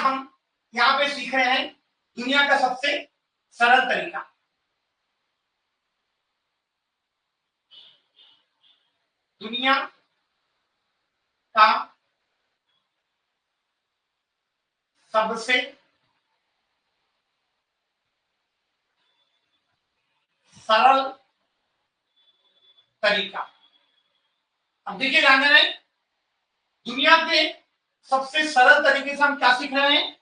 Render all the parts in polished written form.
हम यहाँ पे सीख रहे हैं दुनिया का सबसे सरल तरीका। दुनिया का सबसे सरल तरीका। अब देखिए ध्यान देना, दुनिया के सबसे सरल तरीके से हम क्या सीख रहे हैं?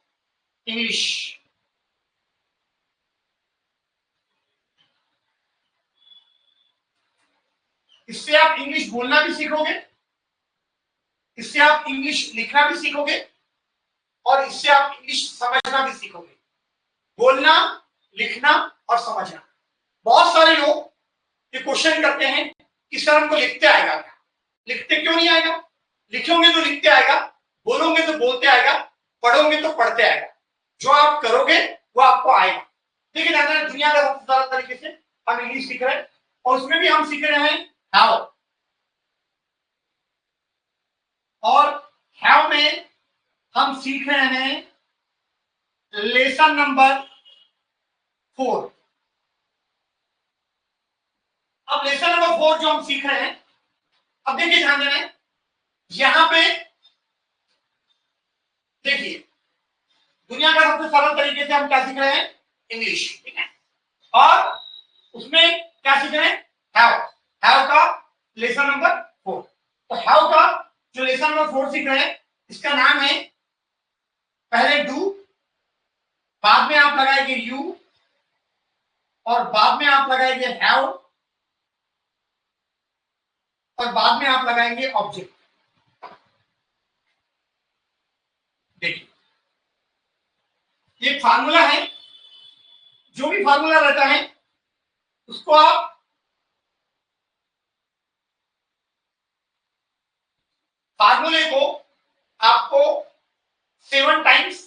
इंग्लिश। इससे आप इंग्लिश बोलना भी सीखोगे, इससे आप इंग्लिश लिखना भी सीखोगे, और इससे आप इंग्लिश समझना भी सीखोगे। बोलना, लिखना और समझना। बहुत सारे लोग ये क्वेश्चन करते हैं कि सर हमको लिखते आएगा क्या? लिखते क्यों नहीं आएगा? लिखोगे तो लिखते आएगा, बोलोगे तो बोलते आएगा, पढ़ोगे तो पढ़ते आएगा। जो आप करोगे वो आपको आएगा। देखिए ध्यान, दुनिया का सबसे सरल तरीके से हम इंग्लिश सीख रहे हैं, और उसमें भी हम सीख रहे हैं हाउ। और हाउ में हम सीख रहे हैं लेसन नंबर 4। अब लेसन नंबर 4 जो हम सीख रहे हैं, अब देखिए ध्यान देना, यहां पे देखिए दुनिया का सबसे सरल तरीके से हम क्या सीख रहे हैं? इंग्लिश। ठीक है, और उसमें क्या सीख रहे हैं? हाउ। हाउ का लेसन नंबर 4। तो हाउ का जो लेसन नंबर 4 सीख रहे हैं, इसका नाम है पहले डू, बाद में आप लगाएंगे यू, और बाद में आप लगाएंगे हैव, और बाद में आप लगाएंगे ऑब्जेक्ट। देखिए ये फार्मूला है, जो भी फार्मूला रहता है उसको आप फार्मूले को आपको 7 टाइम्स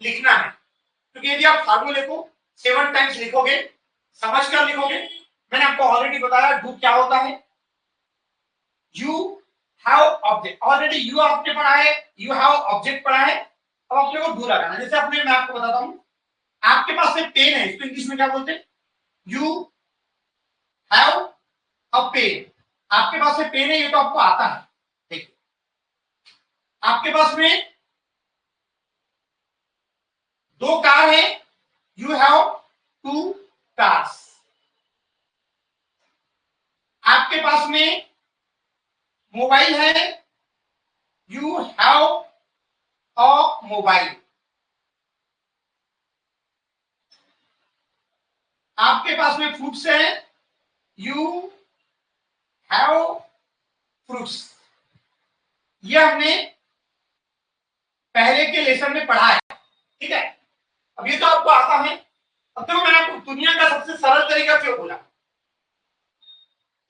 लिखना है, क्योंकि यदि आप फार्मूले को 7 टाइम्स लिखोगे, समझकर लिखोगे, मैंने आपको ऑलरेडी बताया डू क्या होता है, you have object, already you आपने पढ़ा है, यू हैव ऑब्जेक्ट पढ़ा है। अब अपने को डू लगाना है। जैसे अपने मैं आपको बताता हूं, आपके पास एक पेन है, इसको इंग्लिश में क्या बोलते हैं? You have a pen. आपके पास एक पेन है, ये तो आपको आता है। देखिए आपके पास में 2 कार है, यू हैव 2 कार्स। आपके पास में मोबाइल है, यू हैव अ मोबाइल। आपके पास में फ्रूट्स है, यू हैव फ्रूट्स। ये हमने पहले के लेसन में पढ़ा है। ठीक है, अब ये तो आपको आता है। अब देखो मैंने आपको दुनिया का सबसे सरल तरीका क्यों बोला?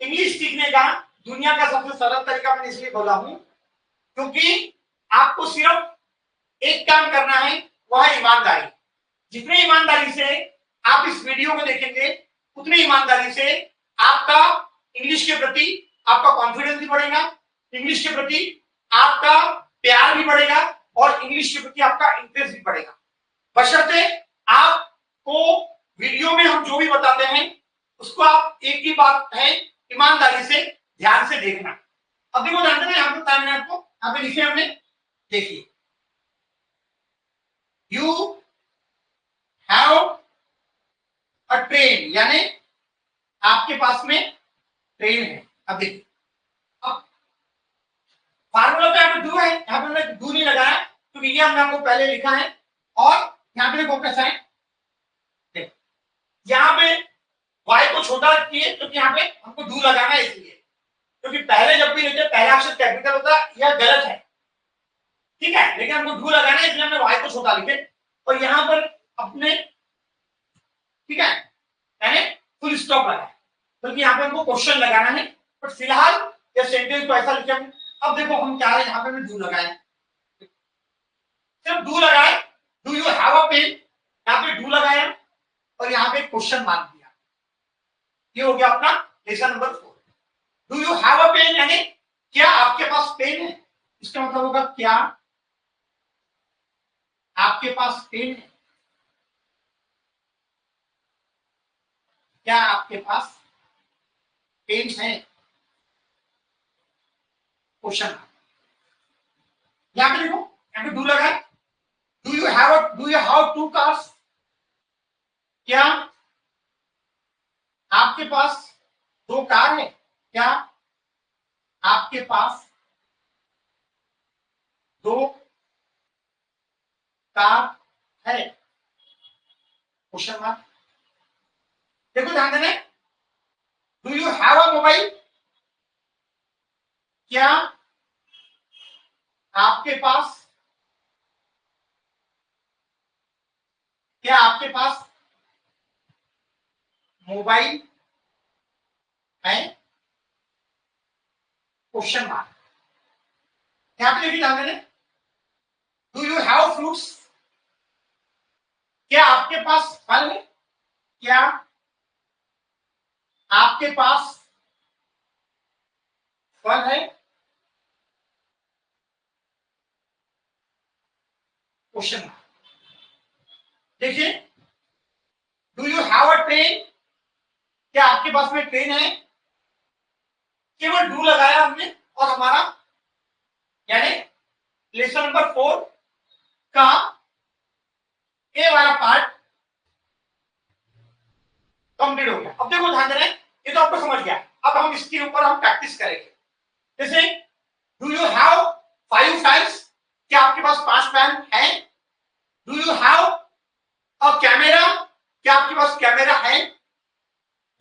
इंग्लिश सीखने का दुनिया का सबसे सरल तरीका मैंने इसलिए बोला हूं क्योंकि आपको सिर्फ एक काम करना है, वह है ईमानदारी। जितनी ईमानदारी से आप इस वीडियो को देखेंगे, उतनी ईमानदारी से आपका इंग्लिश के प्रति आपका कॉन्फिडेंस भी बढ़ेगा, इंग्लिश के प्रति आपका प्यार भी बढ़ेगा, और इंग्लिश के प्रति आपका इंटरेस्ट भी बढ़ेगा। बशर्ते आपको वीडियो में हम जो भी बताते हैं उसको आप एक ही बात है, ईमानदारी से ध्यान से देखना। अब देखो ध्यान देना, यहाँ पे बताया मैंने आपको, यहाँ पे लिखे हमने, देखिए यू हैव अ ट्रेन, यानी आपके पास में ट्रेन है। अब देखिए, अब फार्मूला पे यहाँ पे डू है, यहाँ पे हमने डू नहीं लगाया क्योंकि ये हमने आपको पहले लिखा है, और यहाँ पे देखो कैसा है, यहाँ पे y को छोटा रखिए क्योंकि यहाँ पे हमको डू लगाना है, इसलिए क्योंकि पहले जब भी लिखते पहला अक्षर कैपिटल होता है, यह गलत है। ठीक है, लेकिन हमको डू लगाना है, इसलिए हमने y को छोटा लिखे, और यहाँ पर अपने, ठीक है, यानी फुल स्टॉप लगाए क्योंकि यहाँ पे हमको क्वेश्चन लगाना है, बट फिलहाल ये सेंटेंस को ऐसा लिखे। अब देखो हम क्या है, यहाँ पे डू लगाए, सिर्फ डू लगाए, do you have a pen, यहाँ पे डू लगाया और यहाँ पे क्वेश्चन मार्क दिया। ये हो गया अपना lesson number 4। Do you have a pen, यानी क्या आपके पास पेन है, इसका मतलब होगा क्या आपके पास पेन है? क्या आपके पास पेन है? क्वेश्चन यहां पे देखो, यहां पे डू लगा है। Do you have two cars? क्या आपके पास दो कार है? क्या आपके पास दो कार है? Question mark. देखो ध्यान देना, do you have a mobile? क्या आपके पास मोबाइल है? Question mark. यहां पे देखिए ध्यान देना, डू यू हैव फ्रूट्स? क्या आपके पास फल है? क्या आपके पास फल है? Question mark. देखिए, do you have a train? क्या आपके पास में ट्रेन है? केवल डू लगाया हमने और हमारा यानी लेसन नंबर 4 का ए वाला पार्ट कंप्लीट हो गया। अब देखो ध्यान देना, ये तो आपको समझ गया। अब हम इसके ऊपर हम प्रैक्टिस करेंगे। जैसे डू यू हैव 5 फैन्स? क्या आपके पास 5 फैन है? Do you have a camera? क्या आपके पास कैमरा है?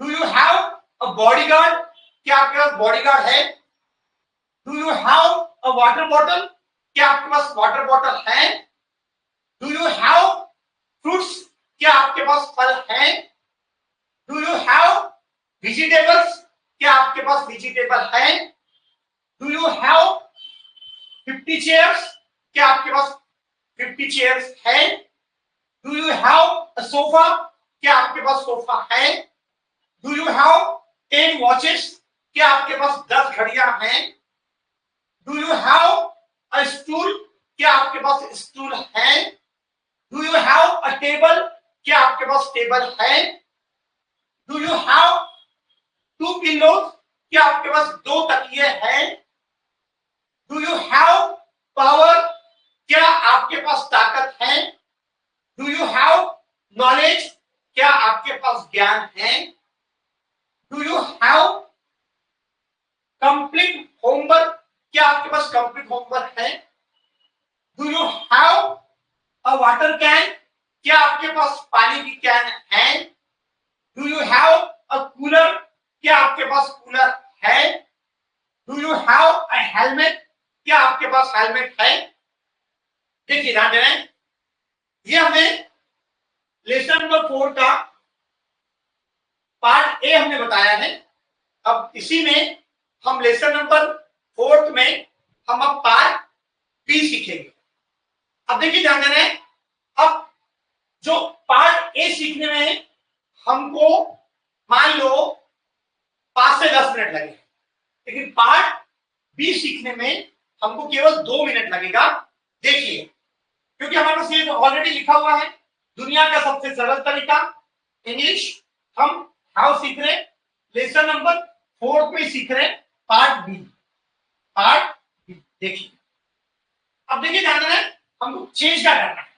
Do you have a bodyguard? क्या आपके पास बॉडीगार्ड है? Do you have a water bottle? क्या आपके पास वाटर बॉटल है? Do you have fruits? क्या आपके पास फल है? Do you have vegetables? क्या आपके पास वेजिटेबल है? Do you have 50 chairs? क्या आपके पास 50 चेयर्स है? Do you have a sofa? क्या आपके पास सोफा है? Do you have 10 watches? क्या आपके पास 10 घड़ियां हैं? Do you have a stool? क्या आपके पास स्टूल है? Do you have a table? क्या आपके पास टेबल है? Do you have 2 pillows? क्या आपके पास 2 तकिए हैं? Do you have power? क्या आपके पास ताकत है? Do you have knowledge? क्या आपके पास ज्ञान है? Do you have complete homework? क्या आपके पास कंप्लीट होमवर्क है? Do you have a water can? क्या आपके पास पानी की कैन है? Do you have a cooler? क्या आपके पास कूलर है? Do you have a helmet? क्या आपके पास हेलमेट है? देखिए ध्यान दें, ये हमें लेसन नंबर 4 का पार्ट ए हमने बताया है। अब इसी में हम लेसन नंबर 4 में हम अब पार्ट बी सीखेंगे। अब देखिए ध्यान देना है, अब जो पार्ट ए सीखने में हमको मान लो 5 से 10 मिनट लगे, लेकिन पार्ट बी सीखने में हमको केवल 2 मिनट लगेगा। देखिए, क्योंकि हमारे पास ये ऑलरेडी लिखा हुआ है, दुनिया का सबसे सरल तरीका इंग्लिश। हम हाउ सीख रहे, लेसन नंबर 4 में सीख रहे पार्ट बी। पार्ट बी देखिए, अब देखिए ध्यान देना, हमको चेंज क्या करना है?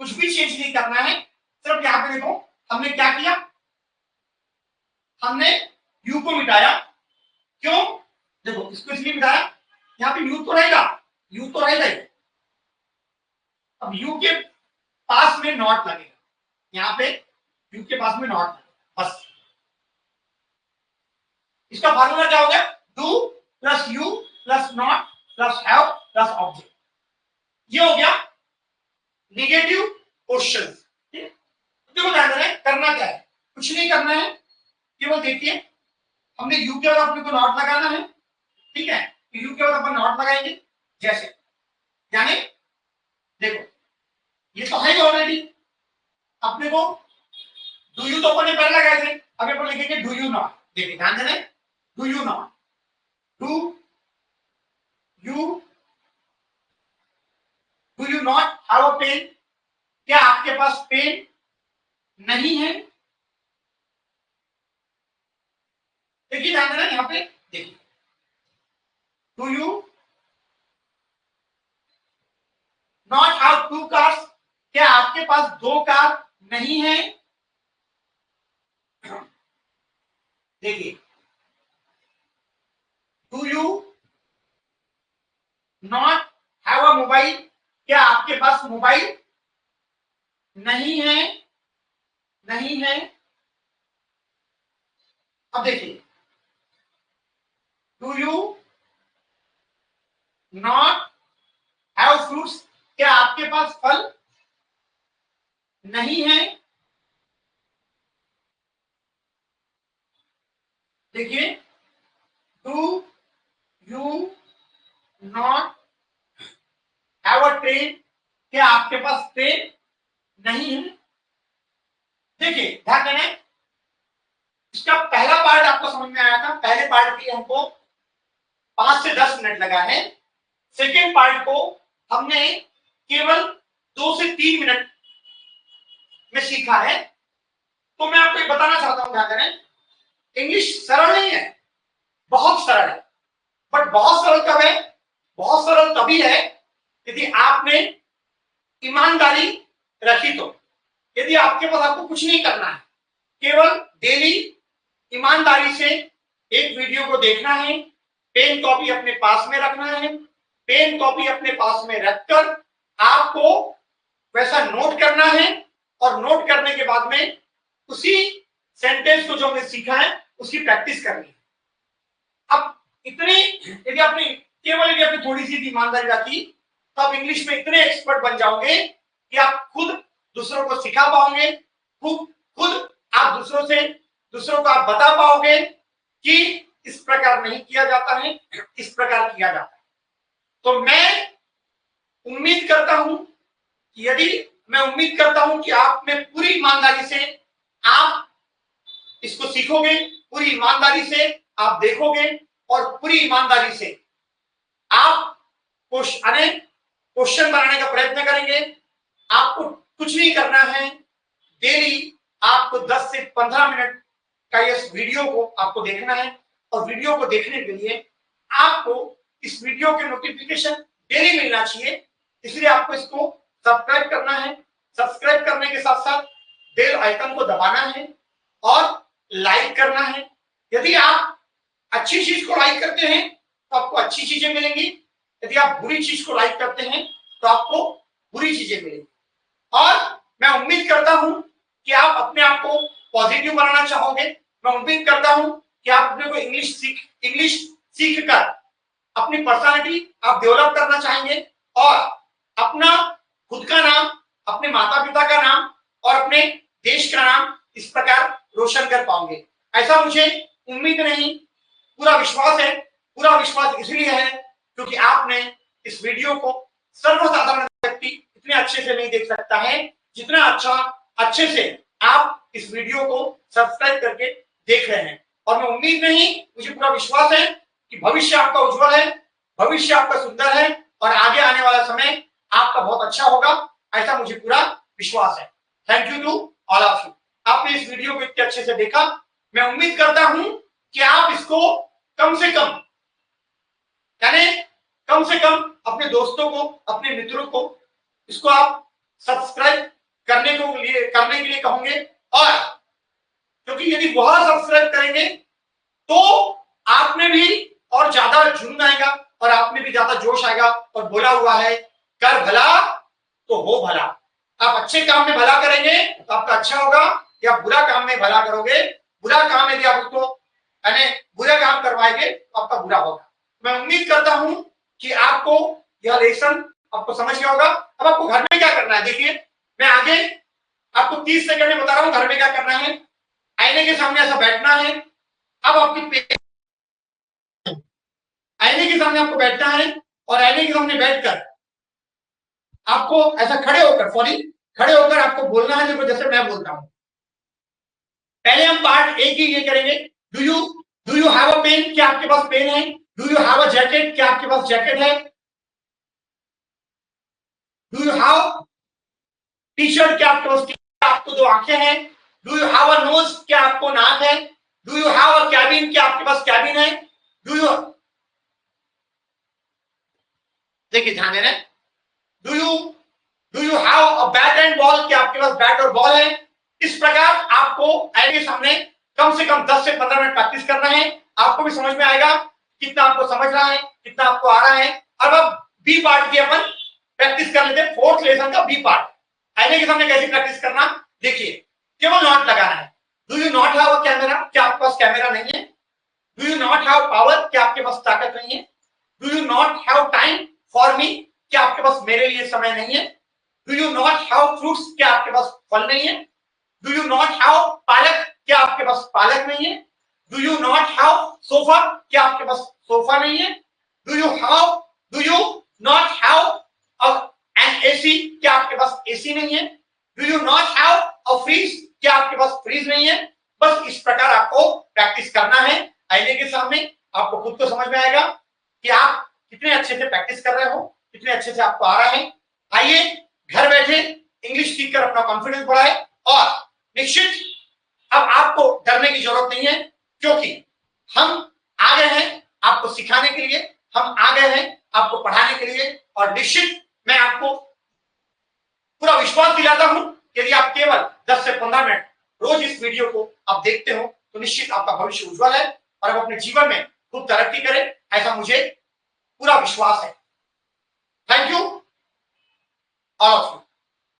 कुछ भी चेंज नहीं करना है। सिर्फ यहां पे देखो, हमने क्या किया, हमने यू को मिटाया। क्यों? देखो, इसको इसलिए मिटाया, यहां पे यू तो रहेगा, यू तो रहेगा ही। अब यू के पास में नॉट लगेगा, यहां पे यू के पास में नॉट लगेगा बस। इसका फार्मूला क्या हो गया? Do plus you plus not plus have plus object. ये हो गया नेगेटिव क्वेश्चन। देखो ध्यान देना, करना क्या है, कुछ नहीं करना है, केवल देखिए हमने यू के बाद अपने को नॉट लगाना है। ठीक है, तो यू के बाद अपन नॉट लगाएंगे जैसे, यानी देखो ये तो है ऑलरेडी अपने को, डू यू तो अपन ने पहले लगाए थे, अब अपन लिखेंगे डू यू नॉट। देखिए ध्यान देना, do you not, do you not have a pen? क्या आपके पास पेन नहीं है? देखिए ध्यान देना यहाँ पे, देखिए, do you not have two cars? क्या आपके पास दो कार नहीं है? देखिए, do you not have a mobile? क्या आपके पास मोबाइल नहीं है? नहीं है। अब देखिए, do you not have fruits? क्या आपके पास फल नहीं है? देखिए, do you not have a train? क्या आपके पास ट्रेन नहीं है? देखिए ध्यान देना, इसका पहला पार्ट आपको समझ में आया था, पहले पार्ट के लिए हमको 5 से 10 मिनट लगा है। सेकेंड पार्ट को हमने केवल 2 से 3 मिनट में सीखा है। तो मैं आपको एक बताना चाहता हूं, ध्यान देना, इंग्लिश सरल नहीं है, बहुत सरल है। बट बहुत सरल कब है? बहुत सरल तभी है यदि आपने ईमानदारी रखी तो। यदि आपके पास आपको कुछ नहीं करना है, केवल डेली ईमानदारी से एक वीडियो को देखना है, पेन कॉपी अपने पास में रखना है, पेन कॉपी अपने पास में रखकर आपको वैसा नोट करना है, और नोट करने के बाद में उसी सेंटेंस को जो हमने सीखा है उसकी प्रैक्टिस करनी है। अब इतनी यदि आपने केवल यदि आपने थोड़ी सी ईमानदारी रखी तो आप इंग्लिश में इतने एक्सपर्ट बन जाओगे कि आप खुद दूसरों को सिखा पाओगे, खुद आप दूसरों को आप बता पाओगे कि इस प्रकार नहीं किया जाता है, इस प्रकार किया जाता है। तो मैं उम्मीद करता हूं कि आप में पूरी ईमानदारी से आप इसको सीखोगे, पूरी ईमानदारी से आप देखोगे, और पूरी ईमानदारी से आप अनेक क्वेश्चन बनाने का प्रयत्न करेंगे। आपको कुछ नहीं करना है, डेली आपको 10 से 15 मिनट का इस वीडियो को आपको देखना है, और वीडियो को देखने के लिए आपको इस वीडियो के नोटिफिकेशन डेली मिलना चाहिए। इसलिए आपको इसको सब्सक्राइब करना है, सब्सक्राइब करने के साथ साथ बेल आइकन को दबाना है और लाइक करना है। यदि आप अच्छी चीज को लाइक करते हैं तो आपको अच्छी चीजें मिलेंगी, यदि आप बुरी चीज को लाइक करते हैं तो आपको बुरी चीजें मिलेंगी। और मैं उम्मीद करता हूं कि आप अपने आप को पॉजिटिव बनाना चाहोगे। मैं उम्मीद करता हूं कि आप अपने को इंग्लिश सीख कर अपनी पर्सनालिटी आप डेवलप करना चाहेंगे, और अपना खुद का नाम, अपने माता पिता का नाम और अपने देश का नाम इस प्रकार रोशन कर पाओगे। ऐसा मुझे उम्मीद नहीं, पूरा विश्वास है। पूरा विश्वास इसलिए है क्योंकि आपने इस वीडियो को सर्वसाधारण व्यक्ति इतने अच्छे से नहीं देख सकता है जितना अच्छे से आप इस वीडियो को सब्सक्राइब करके देख रहे हैं। और मैं उम्मीद नहीं, मुझे पूरा विश्वास है कि भविष्य आपका उज्जवल है, भविष्य आपका सुंदर है, और आगे आने वाला समय आपका बहुत अच्छा होगा, ऐसा मुझे पूरा विश्वास है। Thank you to all of you. आपने इस वीडियो को इतने अच्छे से देखा। मैं उम्मीद करता हूं कि आप इसको कम से कम अपने दोस्तों को, अपने मित्रों को इसको आप सब्सक्राइब करने के लिए कहोगे, और क्योंकि यदि वह सब्सक्राइब करेंगे तो आप में भी और ज्यादा जुनून आएगा, और आप में भी ज्यादा जोश आएगा। और बोला हुआ है, कर भला तो हो भला। आप अच्छे काम में भला करेंगे तो आपका अच्छा होगा, या बुरा काम में भला करोगे, बुरा काम यदि आप उसको बुरा काम करवाएंगे तो आपका बुरा होगा। मैं उम्मीद करता हूं कि आपको यह लेसन आपको समझ गया होगा। अब आपको घर में क्या करना है, देखिए मैं आगे आपको 30 सेकंड में बता रहा हूं घर में क्या करना है। आईने के सामने ऐसा बैठना है। अब आईने के सामने आपको बैठना है, और आईने के सामने बैठकर आपको ऐसा खड़े होकर आपको बोलना है, देखो जैसे मैं बोलता हूं। पहले हम पार्ट ए की ये करेंगे। Do you have a pen? क्या आपके पास पेन है? Do you have a jacket? क्या आपके पास जैकेट है? Do you have T shirt क्या आपके पास, आपको दो आंखें हैं? Do you have a nose, क्या आपको नाक है? Do you have a cabin, क्या आपके पास कैबिन है? डू यू, देखिए ध्यान देना, do you have a bat and ball, क्या आपके पास बैट और बॉल है? इस प्रकार आपको आगे सामने कम से कम 10 से 15 मिनट प्रैक्टिस करना है, आपको भी समझ में आएगा कितना आपको समझ रहा है, कितना आपको आ रहा है। अब बी पार्ट की अपन प्रैक्टिस कर लेते हैं, फोर्थ लेसन का बी पार्ट। आईने के सामने कैसे प्रैक्टिस करना, देखिए केवल नॉट लगाना है। Do you not have a camera, क्या आपके पास कैमरा नहीं है? Do you not have power, क्या आपके पास ताकत नहीं है? Do you not have time for me, क्या आपके पास मेरे लिए समय नहीं है? Do you not have fruits, क्या आपके पास फल नहीं है? डू यू नॉट हैव पालक, क्या आपके पास पालक नहीं है? Do you not have sofa, क्या आपके पास सोफा नहीं है? Do you not have an AC, क्या आपके पास एसी नहीं है? Do you not have a fridge, क्या आपके पास फ्रीज नहीं है? बस इस प्रकार आपको प्रैक्टिस करना है आईने के सामने। आपको खुद को समझ में आएगा कि आप कितने अच्छे से प्रैक्टिस कर रहे हो, कितने अच्छे से आपको आ रहा है। आइए घर बैठे इंग्लिश सीखकर अपना कॉन्फिडेंस बढ़ाए, और निश्चित अब आपको डरने की जरूरत नहीं है, क्योंकि हम आ गए हैं आपको सिखाने के लिए, हम आ गए हैं आपको पढ़ाने के लिए। और निश्चित मैं आपको पूरा विश्वास दिलाता हूं कि यदि आप केवल 10 से 15 मिनट रोज इस वीडियो को आप देखते हो तो निश्चित आपका भविष्य उज्जवल है और आप अपने जीवन में खूब तरक्की करें, ऐसा मुझे पूरा विश्वास है। Thank you all of you.